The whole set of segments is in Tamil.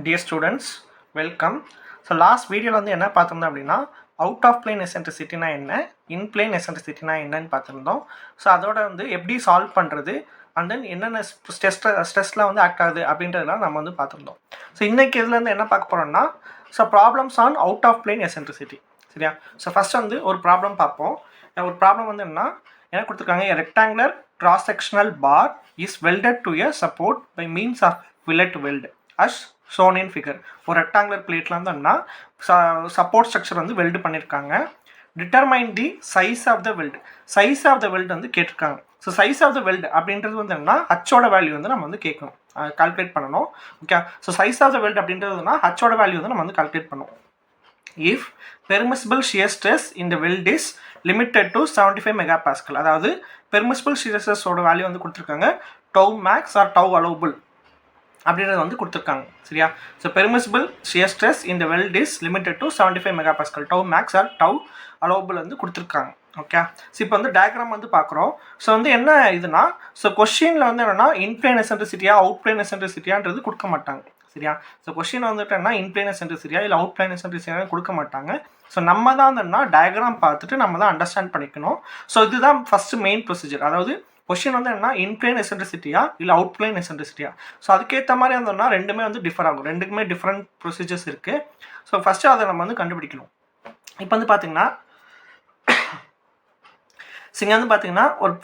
Dear students, welcome. So last video வந்து என்ன பார்த்திருந்தோம் அப்படின்னா அவுட் ஆஃப் பிளேன் எசென்ட்ரிசிட்டினா என்ன, இன் பிளேன் எசென்ட்ரிசிட்டினா என்னன்னு பார்த்துருந்தோம். ஸோ அதோட வந்து எப்படி சால்வ் பண்ணுறது அண்ட் தென் என்னென்ன ஸ்ட்ரெஸ்லாம் வந்து ஆக்ட் ஆகுது அப்படின்றதெல்லாம் நம்ம வந்து பார்த்துருந்தோம். ஸோ இன்றைக்கி இதுலேருந்து என்ன பார்க்க போகிறோம்னா problems on out of plane eccentricity. சரியா? ஸோ ஃபஸ்ட் வந்து ஒரு ப்ராப்ளம் பார்ப்போம். ஒரு ப்ராப்ளம் வந்து என்ன கொடுத்துருக்காங்க, rectangular cross sectional bar is welded to a support by means of fillet weld as shown in figure. ஒரு ரெக்டாங்குலர் பிளேட்டில் இருந்தோம்னா சப்போர்ட் ஸ்ட்ரக்சர் வந்து வெல்டு பண்ணியிருக்காங்க. Determine the size of the weld. Size of the weld வந்து கேட்டிருக்காங்க. So size of the weld அப்படின்றது வந்து என்னன்னா ஹச்சோட வேல்யூ வந்து நம்ம வந்து கேட்கணும், கால்குலேட் பண்ணணும். Okay, so size of the weld அப்படின்றதுனா ஹச்சோட வேல்யூ வந்து நம்ம வந்து கால்குலேட் பண்ணுவோம். இஃப் பெர்மிசிபிள் ஷியர் ஸ்ட்ரெஸ் இந்த weld is limited to 75 megapascal. அதாவது பெர்மிசிபிள் ஷியர் ஸ்ட்ரெஸ்ஸோட வேல்யூ வந்து கொடுத்துருக்காங்க tau max or tau allowable அப்படின்றது வந்து கொடுத்துருக்காங்க. சரியா? ஸோ பெர்மிசிபிள் ஷியர் ஸ்ட்ரெஸ் இந்த weld is limited to 75 megapascal. Tau max or tau allowable வந்து கொடுத்துருக்காங்க. ஓகே, ஸோ இப்போ வந்து டயக்ராம் வந்து பார்க்குறோம். ஸோ வந்து என்ன இதுனா, ஸோ கொஸ்டினில் வந்து என்னென்னா இன்பிளேன் எசென்ட்ரிசிட்டியா அவுட் பிளேன் எசென்ட்ரிசிட்டியான்றது கொடுக்க மாட்டாங்க. சரியா? ஸோ கொஸ்டின் வந்துட்டு என்ன இன்பிளேன் எசென்ட்ரிசிட்டியா இல்லை அவுட் பிளேன் எசென்ட்ரிசிட்டியா கொடுக்க மாட்டாங்க. ஸோ நம்ம தான் என்னன்னா டயக்ராம் பார்த்துட்டு நம்ம தான் அண்டர்ஸ்டாண்ட் பண்ணிக்கணும். ஸோ இதுதான் ஃபஸ்ட்டு மெயின் ப்ரொசீஜர். அதாவது கொஸ்டின் வந்து என்ன இன்பிளேன் எசென்ட்ரிசிட்டியா இல்லை அவுட் பிளேன் எசென்ட்ரிசிட்டியா. ஸோ அதுக்கேற்ற மாதிரி இருந்தோம்னா ரெண்டுமே வந்து டிஃபர் ஆகும். ரெண்டுக்குமே டிஃப்ரெண்ட் ப்ரொசீஜர்ஸ் இருக்குது. ஸோ ஃபஸ்ட்டு அதை நம்ம வந்து கண்டுபிடிக்கணும். இப்போ வந்து பார்த்தீங்கன்னா இங்கே வந்து பார்த்தீங்கன்னா ஒரு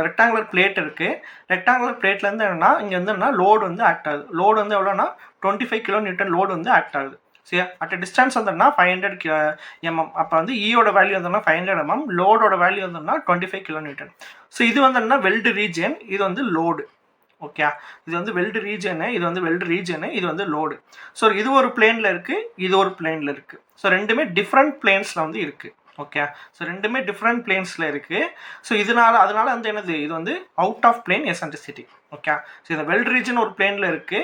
ரெக்டாங்குலர் பிளேட் இருக்குது. ரெக்டாங்குலர் பிளேட்லேருந்து என்னென்னா இங்கே வந்து என்ன லோடு வந்து ஆக்ட் ஆகுது. லோடு வந்து எவ்வளோனா 25 கிலோ நியூட்டன் லோடு வந்து ஆக்ட் ஆகுது. சரியா? அட் டிஸ்டன்ஸ் வந்தோம்னா 500 mm. அப்போ வந்து ஈயோட வேல்யூ வந்தோம்னா 500 mm, லோடோட வேல்யூ வந்தோம்னா 25 கிலோ நியூட்டன். ஸோ இது வந்து என்ன வெல்டு ரீஜன், இது வந்து லோடு. ஓகே, இது வந்து வெல்டு ரீஜனு, இது வந்து வெல்டு ரீஜனு, இது வந்து லோடு. ஸோ இது ஒரு பிளேனில் இருக்குது, இது ஒரு பிளேனில் இருக்குது. ஸோ ரெண்டுமே டிஃப்ரெண்ட் பிளேன்ஸில் வந்து இருக்குது. ஓகே, ஸோ ரெண்டுமே டிஃப்ரெண்ட் பிளேன்ஸில் இருக்குது. ஸோ அதனால வந்து என்னது, இது வந்து out of plane eccentricity. Okay, so இந்த வெல்டு ரீஜன் ஒரு பிளேனில் இருக்குது,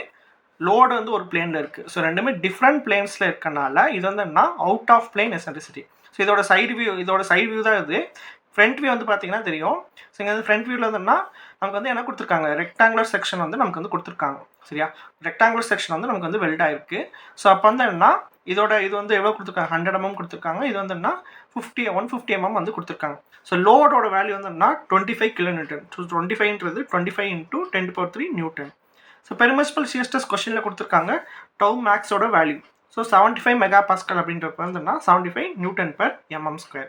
லோடு வந்து ஒரு பிளேனில் இருக்குது. ஸோ ரெண்டுமே டிஃப்ரெண்ட் பிளேன்ஸில் இருக்கனால இது வந்து என்ன out of plane eccentricity. So இதோட சைடு வியூ தான் இது. ஃப்ரண்ட் வியூ வந்து பார்த்தீங்கன்னா தெரியும். ஸோ இங்கே வந்து ஃப்ரண்ட் வியூவில் வந்துன்னா நமக்கு வந்து என்ன கொடுத்துருக்காங்க, ரெக்டாங்குலர் செக்ஷன் வந்து நமக்கு வந்து கொடுத்துருக்காங்க. சரியா? ரெக்டாங்குலர் செக்ஷன் வந்து நமக்கு வந்து வெல்ட் ஆயிருக்கு. ஸோ அப்போ வந்து என்னன்னா இது வந்து எவ்வளோ கொடுத்துருக்காங்க, 100 mm கொடுத்துருக்காங்க. இது வந்து என்ன 150 mm வந்து கொடுத்துருக்காங்க. ஸோ லோடோட வேல்யூ வந்து என்ன 25 கிலோ நியூட்டன். ஸோ 25ன்றது 25 × 10⁻³ newton. So permissible shear stress கொஸ்டினில் கொடுத்துருக்காங்க டவ் மேக்ஸோட வேல்யூ. ஸோ 75 மெகாபாஸ்கல் அப்படின்றப்ப வந்துன்னா 75 Nm².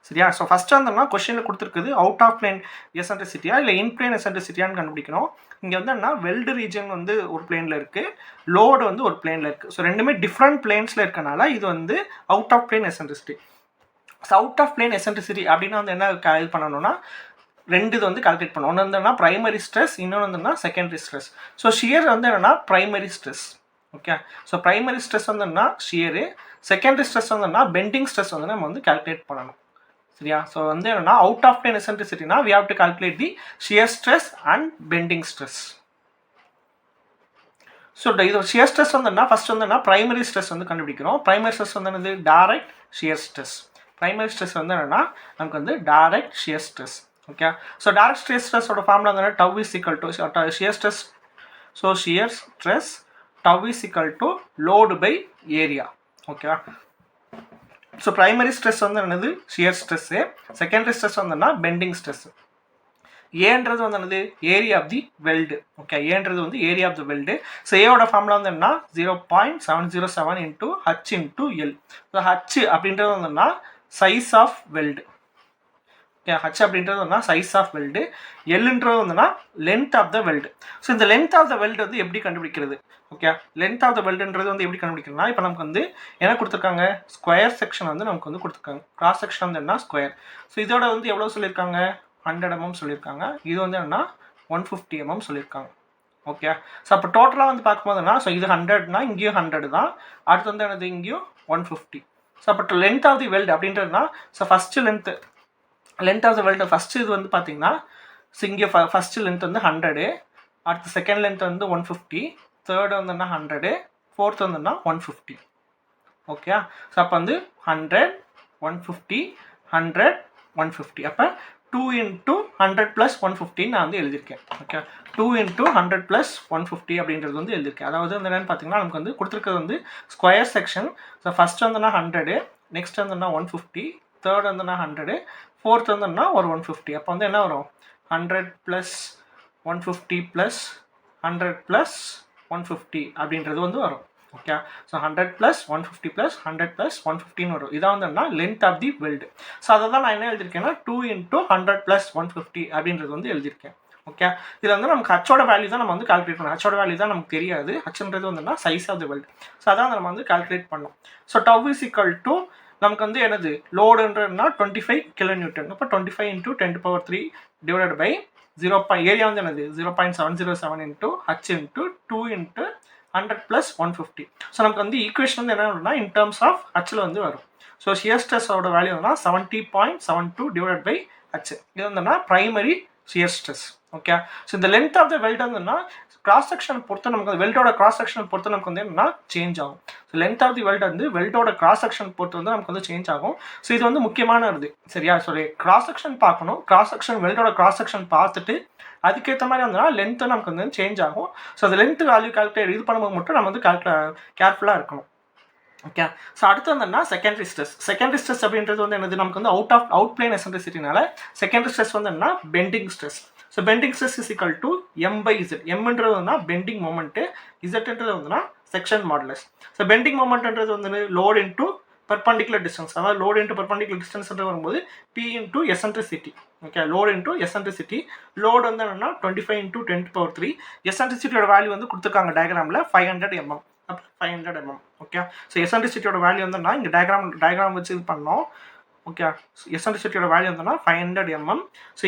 சரியா? ஸோ ஃபஸ்ட்டு வந்தோம்னா கொஸ்டினில் கொடுத்துருக்குது அவுட் ஆஃப் பிளேன் எசென்ட்ரிசிட்டியா இல்லை இன் பிளேன் எசென்ட்ரிசிட்டியான்னு கண்டுபிடிக்கணும். இங்கே வந்து என்ன வெல்டு ரீஜன் வந்து ஒரு பிளேனில் இருக்குது, லோடு வந்து ஒரு பிளேனில் இருக்குது. ஸோ ரெண்டுமே டிஃப்ரெண்ட் பிளேன்ஸில் இருக்கனால இது வந்து out of plane eccentricity. So out of plane eccentricity அப்படின்னா வந்து என்ன இது பண்ணணும்னா ரெண்டு இது வந்து கால்குலேட் பண்ணணும். ஒன்று வந்து ப்ரைமரி ஸ்ட்ரெஸ், இன்னொன்று வந்து செகண்டரி ஸ்ட்ரெஸ். ஸோ ஷியர் வந்து என்னென்னா primary stress. Okay, so primary stress வந்து ஷியரு, செகண்டரி ஸ்ட்ரெஸ் வந்து பெண்டிங் ஸ்ட்ரெஸ் வந்து நம்ம வந்து கால்குலேட் பண்ணணும். சரியா? ஸோ வந்து என்னன்னா அவுட் ஆஃப் பிளேன் எசென்ட்ரிசிட்டினா we have to calculate the shear stress and bending stress. So இது ஷியர் ஸ்ட்ரெஸ் வந்து ஃபர்ஸ்ட் வந்து பிரைமரி ஸ்ட்ரெஸ் வந்து கண்டுபிடிக்கிறோம். பிரைமரி ஸ்ட்ரெஸ் வந்து என்னது direct shear stress. Primary stress வந்து என்னன்னா நமக்கு வந்து direct shear stress. Okay, so direct shear ஸ்ட்ரெஸோட ஃபார்முலா வந்து tau is equal to shear stress. So shear stress tau is equal to load by area. Okay, so primary stress வந்து என்னது ஷியர் ஸ்ட்ரெஸ்ஸு, செகண்டரி ஸ்ட்ரெஸ் வந்துன்னா பெண்டிங் ஸ்ட்ரெஸ். ஏன்றது வந்து என்னது area of the weld. Okay, ஏன்றது வந்து area of the weld. So ஏவோட ஃபார்முலா வந்து என்ன 0.707 × H × L. ஸோ H அப்படின்றது வந்துன்னா size of weld. Okay, H அப்படின்றது வந்து சைஸ் ஆஃப் வெல்டு. எல்ன்றது வந்துன்னா length of the weld. So இந்த லென்த் ஆஃப் த வெல்டு வந்து எப்படி கண்டுபிடிக்கிறது? ஓகே, லென்த் ஆஃப் த வெல்டுன்றது வந்து எப்படி கண்டுபிடிக்கிறதுனா இப்போ நமக்கு வந்து என்ன கொடுத்துருக்காங்க, ஸ்கொயர் செக்ஷன் வந்து நமக்கு வந்து கொடுத்துருக்காங்க. கிராஸ் செக்ஷன் வந்து என்ன ஸ்கொயர். ஸோ இதோட வந்து எவ்வளோ சொல்லியிருக்காங்க 100 mm சொல்லியிருக்காங்க. இது வந்து என்னன்னா 150 mm சொல்லியிருக்காங்க. ஓகே, ஸோ அப்போ டோட்டலாக வந்து பார்க்கும்போதுன்னா ஸோ இது 100னா இங்கேயும் 100 தான், அடுத்து வந்து என்னது இங்கேயும் 150. ஸோ அப்போ லென்த் ஆஃப் தி வெல்டு அப்படின்றதுனா so first length of the weld first இது வந்து பார்த்தீங்கன்னா ஸோ இங்கே ஃபஸ்ட்டு லென்த் வந்து 100, அடுத்து செகண்ட் லென்த் வந்து 150, தேர்டு வந்துன்னா 100, ஃபோர்த் வந்துன்னா 150. ஓகே, ஸோ அப்போ வந்து 100 150 100 150 அப்போ 2 into 100 plus 150 நான் வந்து எழுதியிருக்கேன். ஓகே, 2 into 100 plus 150 அப்படின்றது வந்து எழுதியிருக்கேன். அதாவது வந்து என்னென்னு பார்த்தீங்கன்னா நமக்கு வந்து கொடுத்துருக்கிறது வந்து ஸ்கொயர் செக்ஷன். ஸோ ஃபஸ்ட் வந்துன்னா 100, நெக்ஸ்ட் வந்துன்னா 150, தேர்ட் வந்துன்னா 100, ஃபோர்த் வந்துன்னா ஒரு 150. அப்போ வந்து என்ன வரும், 100 plus 150 plus 100 plus 150 அப்படின்றது வந்து வரும். Okay, so 100 plus 150 plus 100 plus 150 வரும். இதான் வந்து length of the weld. So அதை தான் நான் என்ன எழுதியிருக்கேன்னா 2 into 100 plus 150 அப்படின்றது வந்து எழுதியிருக்கேன். ஓகே, இதில் வந்து நமக்கு ஹச்சோட வேல்யூ தான் நம்ம வந்து கால்குலேட் பண்ணணும். ஹச்சோட வேல்யூ தான் நமக்கு தெரியாது. ஹச்ன்றது வந்துன்னா size of the weld. So அதான் நம்ம வந்து கால்குலேட் பண்ணோம். So tau is equal to நமக்கு வந்து என்னது லோடுன்றதுனா 25 kilonewton. அப்போ 25 into 10⁻³ டிவைடட் பை 0. ஏரியா வந்து என்னது 0.707 into h into 2 into 100 plus 150. So நமக்கு வந்து ஈக்குவேஷன் வந்து என்ன வரும்னா இன் டர்ம்ஸ் ஆஃப் ஹச்சில் வந்து வரும். ஸோ ஷியர் ஸ்ட்ரெஸ்ஸோட வேல்யூ வந்து 70.72 டிவைட் பை ஹச். இது வந்துன்னா primary shear stress. Okay, so இந்த லென்த் ஆஃப் த வெல்ட் வந்துன்னா கிராஸ் செக்ஷன் பொறுத்து நமக்கு வெல்டோட கிராஸ் செக்ஷன் பொறுத்து நமக்கு வந்து என்னன்னா சேஞ்ச் ஆகும். So length of the weld வந்து வெல்டோட கிராஸ் செக்ஷன் பொறுத்து வந்து நமக்கு வந்து சேஞ்ச் ஆகும். ஸோ இது வந்து முக்கியமான இது சரியா. ஸோ கிராஸ் செக்ஷன் பார்க்கணும். கிராஸ் செக்ஷன் வெல்டோட கிராஸ் செக்ஷன் பார்த்துட்டு அதுக்கேற்ற மாதிரி வந்துன்னா லென்த்து நமக்கு வந்து சேஞ்ச் ஆகும். ஸோ அந்த லென்த் வேல்யூ கால்குலேட் இது பண்ணும்போது மட்டும் நம்ம வந்து கேர்ஃபுல்லாக இருக்கணும். ஓகே, ஸோ அடுத்து வந்துன்னா செகண்டரி ஸ்ட்ரெஸ். செகண்டரி ஸ்ட்ரெஸ் அப்படின்றது வந்து என்னது நமக்கு வந்து அவுட் பிளேன் எசன்ட்ரிசிட்டினால செகண்டரி ஸ்ட்ரெஸ் வந்து என்னன்னா bending stress. So bending stress is equal to m/z. எம்ன்றது வந்து பெண்டிங் மொமெண்ட்டு, இசட்ன்றது வந்துன்னா செக்ஷன் மாடுலஸ். ஸோ பெண்டிங் மொமெண்ட்ன்றது வந்து லோட் இன்டூ பெர்பண்டிகுலர் டிஸ்டன்ஸ். அதாவது லோட் இன்டூ பெர்பண்டிகுலர் டிஸ்டன்ஸ் வரும்போது p into eccentricity. Okay, load into eccentricity. Load வந்து என்னன்னா 25 into 10⁻³. எசன்ட்ரிசிட்டியோட வேல்யூ வந்து கொடுத்துருக்காங்க டயக்ராமில் 500 mm. அப்போ 500 mm. ஓகே, ஸோ எசன்ட்ரிசிட்டியோட வேல்யூ வந்துன்னா இங்கே டயக்ராம் வச்சு இது பண்ணோம். ஓகே, எசன்ட்ரிசிட்டியோட வேல்யூ வந்துன்னா 500 mm. So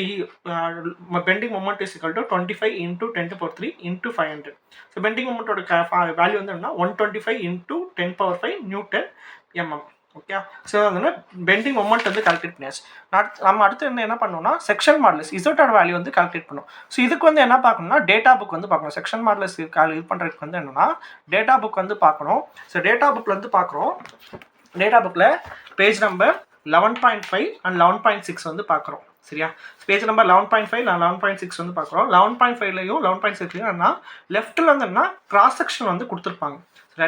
bending moment is equal to 25 into 10⁻³ into 500. So bending மொமெண்ட்டோட வேல்யூ வந்து என்னன்னா 125 into 10⁵ Newton mm. Okay, so வந்து பெண்டிங் மொமெண்ட் வந்து கால்குலேட் பண்ணியாச்சு. நம்ம அடுத்து என்ன பண்ணோம்னா செக்ஷன் மாடுலஸ் இசட்டோட வேல்யூ வந்து கால்குலேட் பண்ணும். ஸோ இதுக்கு வந்து என்ன பார்க்கணும்னா டேட்டா புக் வந்து பார்க்கணும். செக்ஷன் மாடுலஸ் இது பண்ணுறதுக்கு வந்து என்னன்னா டேட்டா புக் வந்து பார்க்கணும். ஸோ டேட்டா புக்கில் வந்து பார்க்குறோம். டேட்டா புக்கில் பேஜ் நம்பர் 11.5 and 11.6 வந்து பார்க்குறோம் சரியா. பேஜ் நம்பர் 11.5 நான் 11.6 வந்து பார்க்குறோம். 11.5லையும் 11.6லையும் என்னன்னா லெஃப்ட்டில் வந்து என்ன கிராஸ் செக்ஷன் வந்து கொடுத்துருப்பாங்க.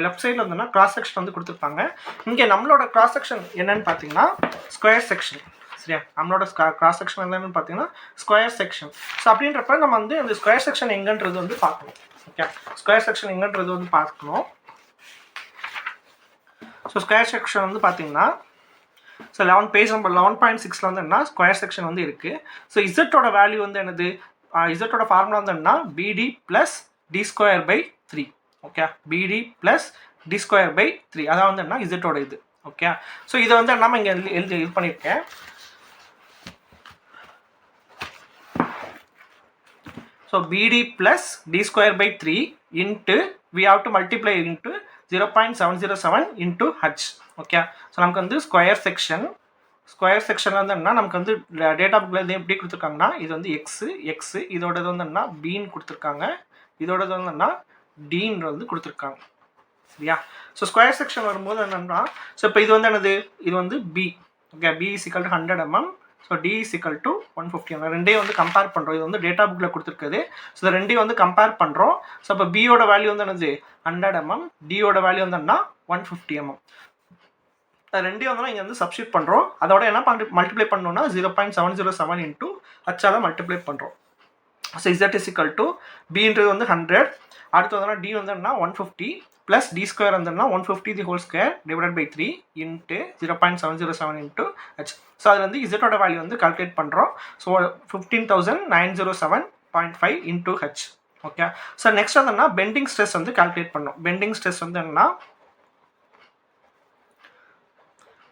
லெஃப்ட் சைடில் வந்துன்னா கிராஸ் செக்ஷன் வந்து கொடுத்துருப்பாங்க. இங்கே நம்மளோட கிராஸ் செக்ஷன் என்னன்னு பார்த்தீங்கன்னா ஸ்கொயர் செக்ஷன் சரியா. நம்மளோட கிராஸ் செக்ஷன் என்னன்னு பார்த்தீங்கன்னா ஸ்கொயர் செக்ஷன். ஸோ அப்படின்றப்ப நம்ம வந்து அந்த ஸ்கொயர் செக்ஷன் எங்கன்றது வந்து பார்க்கணும். ஓகே, ஸ்கொயர் செக்ஷன் எங்கன்றது வந்து பார்க்கணும். ஸோ ஸ்கொயர் செக்ஷன் வந்து பார்த்தீங்கன்னா ஸோ பேஜ் நம்பர் 11.6ல வந்து என்ன ஸ்கொயர் செக்ஷன் வந்து இருக்குது. ஸோ இசட்டோட வேல்யூ வந்து என்னது இசட்டோட ஃபார்முலா வந்து என்ன BD + d²/3. Okay, BD + d²/3 அதான் வந்து என்ன இசட்டோட இது. ஓகே, ஸோ இதை வந்து நம்ம இங்கே எழுதி இது பண்ணியிருக்கேன். So BD + d²/3 into we have to multiply into 0.707 into h. Okay, so நமக்கு வந்து ஸ்கொயர் செக்ஷன் வந்து என்ன நமக்கு வந்து டேட்டா புக்கில் எப்படி கொடுத்துருக்காங்கன்னா இது வந்து எக்ஸு இதோடது வந்து என்ன பின்னு கொடுத்துருக்காங்க. இதோடது வந்து என்ன டின்னு வந்து கொடுத்துருக்காங்க சரியா. ஸோ ஸ்கொயர் செக்ஷன் வரும்போது என்னென்னா ஸோ இப்போ இது வந்து என்னது இது வந்து B. Okay, B is equal to 100 mm. So D is equal to 150 mm. ரெண்டையும் வந்து கம்பேர் பண்ணுறோம். இது வந்து டேட்டா புக்கில் கொடுத்துருக்குது. ஸோ இது ரெண்டையும் வந்து கம்பேர் பண்ணுறோம். ஸோ இப்போ பியோட வேல்யூ வந்து என்னது 100 mm, டியோட வேல்யூ வந்து என்ன 150 mm. ரெண்டையும் வந்து இங்கே வந்து சப்ஸ்டியூட் பண்ணுறோம். அதோட என்ன மல்டிப்ளை பண்ணோம்னா 0.707 into ஹச்சால மல்டிப்ளை பண்ணுறோம். So Z is equal to பின்றது வந்து 100. அடுத்து வந்து டி வந்து என்ன 150 + d² வந்துன்னா 150 the whole square divided by 3 into 0.707 into h. So அதில் வந்து இசட்டோட வேல்யூ வந்து கால்குலேட் பண்ணுறோம். So 15,907.5 into h. Okay, so next வந்து பெண்டிங் ஸ்ட்ரெஸ் வந்து கால்குலேட் பண்ணோம். பெண்டிங் ஸ்ட்ரெஸ் வந்து என்னன்னா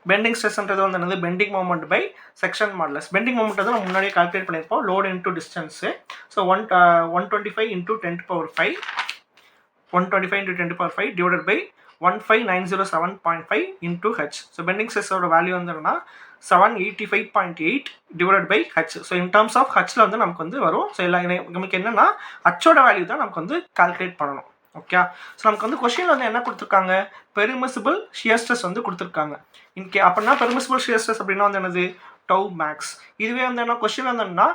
பெண்டிங் ஸ்ட்ரெஸ்ன்றது வந்து என்னது bending moment by section modulus. Bending moment வந்து நம்ம முன்னாடியே கால்குலேட் பண்ணியிருப்போம். Load into distance. So 125 into 10⁵ 125 into 10⁵ divided by 15,907.5 into h. So bending ஸ்ட்ரெஸ்ஸோட வேல்யூ வந்து என்னன்னா 785.8 divided by h. So in terms of ஹச்சில் வந்து நமக்கு வந்து வரும். ஸோ எல்லாம் நமக்கு என்னன்னா ஹச்சோட வேல்யூ தான் நமக்கு வந்து கால்குலேட் பண்ணணும். ஓகே, ஸோ நமக்கு வந்து கொஸ்டினில் வந்து என்ன கொடுத்துருக்காங்க பெர்மிசிபிள் ஷியர் ஸ்ட்ரெஸ் வந்து கொடுத்துருக்காங்க. அப்படின்னா பெர்மிசிபிள் ஷியர் ஸ்ட்ரெஸ் அப்படின்னா வந்து என்னது டவு மேக்ஸ். இதுவே வந்து என்ன கொஸ்டின் வந்தோம்னா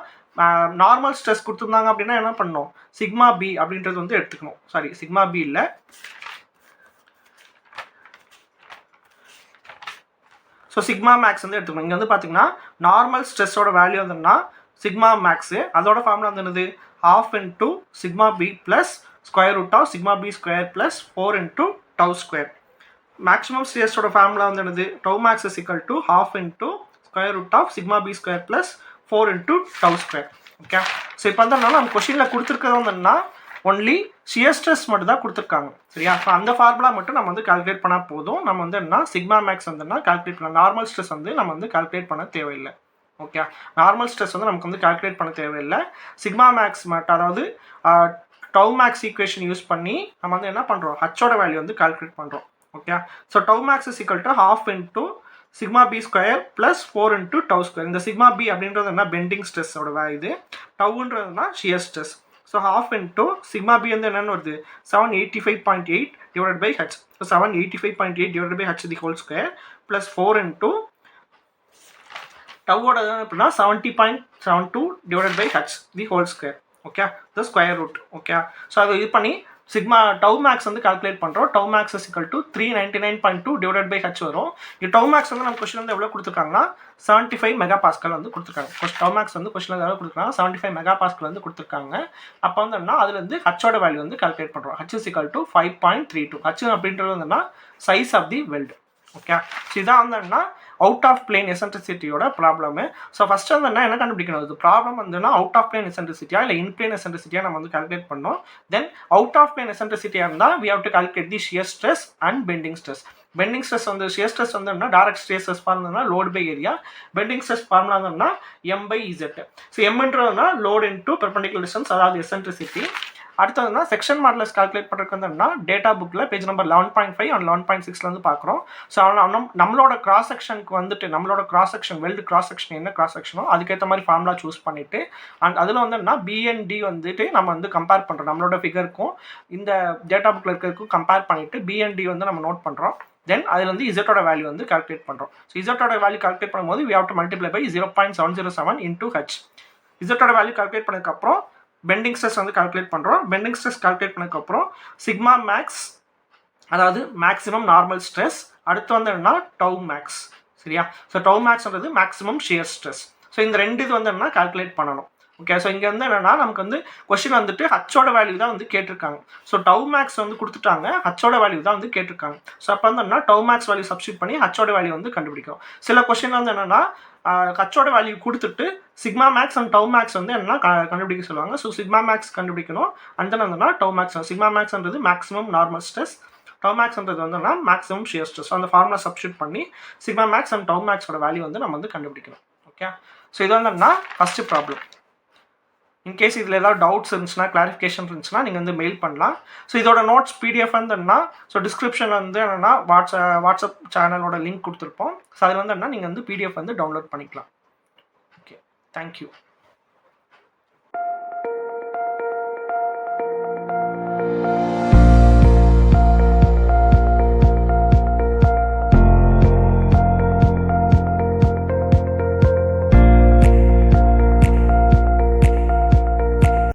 நார்மல் ஸ்ட்ரெஸ் கொடுத்துருந்தாங்க அப்படின்னா என்ன பண்ணணும், சிக்மா பி அப்படின்றது வந்து எடுத்துக்கணும். சாரி, சிக்மா பி இல்லை, ஸோ சிக்மா மேக்ஸ் வந்து எடுத்துக்கணும். இங்கே வந்து பார்த்தீங்கன்னா நார்மல் ஸ்ட்ரெஸ்ஸோட வேல்யூ வந்துன்னா சிக்மா மேக்ஸு, அதோட ஃபார்முலா வந்து என்னது, half into sigma B plus square root of sigma B square plus 4 into tau square. Maximum ஸ்ட்ரெஸ்ஸோட ஃபார்முலா வந்து என்னது, tau max is equal to half into square root of sigma B square plus 4 into tau square. Okay, so இப்போ வந்து நம்ம கொஸ்டினில் கொடுத்துருக்கிறது வந்துன்னா ஒன்லி ஷியர் ஸ்ட்ரெஸ் மட்டும் தான் கொடுத்துருக்காங்க. சரியா, ஸோ அந்த ஃபார்முலா மட்டும் நம்ம வந்து கால்குலேட் பண்ணால் போதும். நம்ம வந்து என்ன சிக்மா மேக்ஸ் வந்துன்னா கால்குலேட் பண்ணலாம். நார்மல் ஸ்ட்ரெஸ் வந்து நம்ம வந்து கால்குலேட் பண்ண தேவையில்லை. ஓகே, நார்மல் ஸ்ட்ரெஸ் வந்து நமக்கு வந்து கால்குலேட் பண்ண தேவையில்லை. சிக்மா மேக்ஸ் மட்டும், அதாவது டவு மேக்ஸ் ஈக்குவேஷன் யூஸ் பண்ணி நம்ம வந்து என்ன பண்ணுறோம், ஹச்சோட வேல்யூ வந்து கால்குலேட் பண்ணுறோம். Okay, so tau max is equal to half into sigma B square plus 4 into tau square. இந்த சிக்மா பி அப்படின்றது என்ன, பெண்டிங் ஸ்ட்ரெஸ்ஸோட இது, டவுன்றதுனா shear stress. So half into sigma B வந்து என்னென்னு வருது, 785.8 divided by h. So 785.8 divided by h the whole square plus 4 into டவோட எப்படின்னா 70.72 divided by h the whole square. Okay, the square root. Okay, so அதை இது பண்ணி சிக்மா டவு மேக்ஸ் வந்து கால்குலேட் பண்ணுறோம். Tau max is equal to 399.2 divided by H வரும். இது டவு மேக்ஸ் வந்து நம்ம கொஸ்டின் வந்து எவ்வளோ கொடுத்துருக்காங்கன்னா 75 மெகா பாஸ்கல் வந்து கொடுத்துருக்காங்க. டவு மேக்ஸ் வந்து கொஸ்டின் எவ்வளோ கொடுத்துருக்காங்க, 75 மெகா பாஸ்கல் வந்து கொடுத்துருக்காங்க. அப்போ வந்து என்ன, அதுல இருந்து ஹச்சோட வேல்யூ வந்து கால்குலேட் பண்ணுறோம். H is equal to 5.32. H அப்படின்றது வந்துன்னா size of the weld. Okay, so இதான் வந்துன்னா அவுட் ஆஃப் பிளேன் எசென்ட்ரிசிட்டியோட ப்ராப்ளம். ஸோ ஃபர்ஸ்ட் வந்து என்ன கண்டுபிடிக்கணும், இது ப்ராப்ளம் வந்துன்னா அவுட் ஆஃப் பிளேன் எசென்ட்ரிசிட்டியா இல்லை இன் பிளேன் எசென்ட்ரிசிட்டியா நம்ம வந்து கால்குலேட் பண்ணோம். தென் அவுட் ஆஃப் பிளேன் எசென்ட்ரிசிட்டியா இருந்தால் we have to calculate the shear stress and bending stress. Bending stress வந்து ஷியர் ஸ்ட்ரெஸ் வந்து direct stress formula load by area. Bending stress formula வந்து எம் பை இசட். ஸோ எம்ன்றதுனா லோட் இன்டூ பெர்பெண்டிகுலர் டிஸ்டன்ஸ், அதாவது எசென்ட்ரிசிட்டி. அடுத்ததுனா செக்ஷன் மாடலஸ் கால்குலேட் பண்ணுறதுக்கு வந்து டேட்டா புக்கில் பேஜ் நம்பர் 11.5 அண்ட் 11.6 வந்து பார்க்குறோம். ஸோ நம்மளோட கிராஸ் செக்ஷனுக்கு வந்துட்டு நம்மளோட cross section weld cross section என்ன கிராஸ் செக்ஷனோ அதுக்கேற்ற மாதிரி ஃபார்முலா சூஸ் பண்ணிவிட்டு அண்ட் அதில் வந்து பிஎன்டி வந்துட்டு நம்ம வந்து கம்பேர் பண்ணுறோம். நம்மளோட ஃபிகருக்கும் இந்த டேட்டா புக்கில் இருக்கிறதுக்கும் கம்பேர் பண்ணிவிட்டு பிஎன்டி வந்து நம்ம நோட் பண்ணுறோம். தென் அதில் வந்து இசட்டோட வேல்யூ வந்து கால்குலேட் பண்ணுறோம். ஸோ இசட்டோட வேல்யூ கால்குலேட் பண்ணும்போது we have to multiply by 0.707 into h. இசட்டோட வேல்யூ கால்குலேட் பண்ணதுக்கப்புறம் பெண்டிங் ஸ்ட்ரெஸ் வந்து கால்குலேட் பண்ணுறோம். பெண்டிங் ஸ்ட்ரெஸ் கால்குலேட் பண்ணதுக்கப்புறம் சிக்மா மேக்ஸ், அதாவது மேக்ஸிமம் நார்மல் ஸ்ட்ரெஸ். அடுத்து வந்து என்னன்னா டவு மேக்ஸ். சரியா, ஸோ டவு மேக்ஸ்ன்றது மேக்ஸிமம் ஷியர் ஸ்ட்ரெஸ். ஸோ இந்த ரெண்டு இது வந்து என்ன கால்குலேட் பண்ணணும். ஓகே, ஸோ இங்கே வந்து என்னென்னா நமக்கு வந்து கொஸ்டின் வந்துட்டு ஹச்சோட வேல்யூ தான் வந்து கேட்டிருக்காங்க. ஸோ டவு மேக்ஸ் வந்து கொடுத்துட்டாங்க, ஹச்சோட வேல்யூ தான் வந்து கேட்டிருக்காங்க. ஸோ அப்போ வந்து என்ன, டவு மேக்ஸ் வேல்யூ சப்ஸ்டியூட் பண்ணி ஹச்சோட வேல்யூ வந்து கண்டுபிடிக்கும். சில கொஸ்டின் வந்து என்னென்னா ஹச்சோட வேல்யூ கொடுத்துட்டு sigma max and tau max வந்து என்ன கண்டுபிடிக்க சொல்லுவாங்க. ஸோ சிக்மா மேக்ஸ் கண்டுபிடிக்கணும். அண்ட் தென் வந்து டவு மேக்ஸ். சிக்மா மேக்ஸ்ன்றது மேக்ஸிமம் நார்மல் ஸ்ட்ரெஸ், டவு மேக்ஸ்ன்றது வந்து மேக்ஸிமம் ஷியர் ஸ்ட்ரெஸ். அந்த ஃபார்முலா சப்ஸ்டியூட் பண்ணி சிக்மா மேக்ஸ் அண்ட் டவு மேக்ஸோட வேல்யூ வந்து நம்ம வந்து கண்டுபிடிக்கணும். ஓகே, ஸோ இது வந்து ஃபஸ்ட்டு ப்ராப்ளம். இன்கேஸ் இதில் ஏதாவது டவுட்ஸ் இருந்துச்சுன்னா, கிளாரிஃபிகேஷன் இருந்துச்சுன்னா நீங்கள் வந்து மெயில் பண்ணலாம். ஸோ இதோட நோட்ஸ் பிடிஎஃப் வந்து ஸோ டிஸ்கிரிப்ஷனில் வந்து என்னென்னா வாட்ஸ்அப் சேனலோட லிங்க் கொடுத்துருப்போம். ஸோ அதில் வந்து நீங்கள் வந்து பிடிஎஃப் வந்து டவுன்லோட் பண்ணிக்கலாம். Okay, thank you.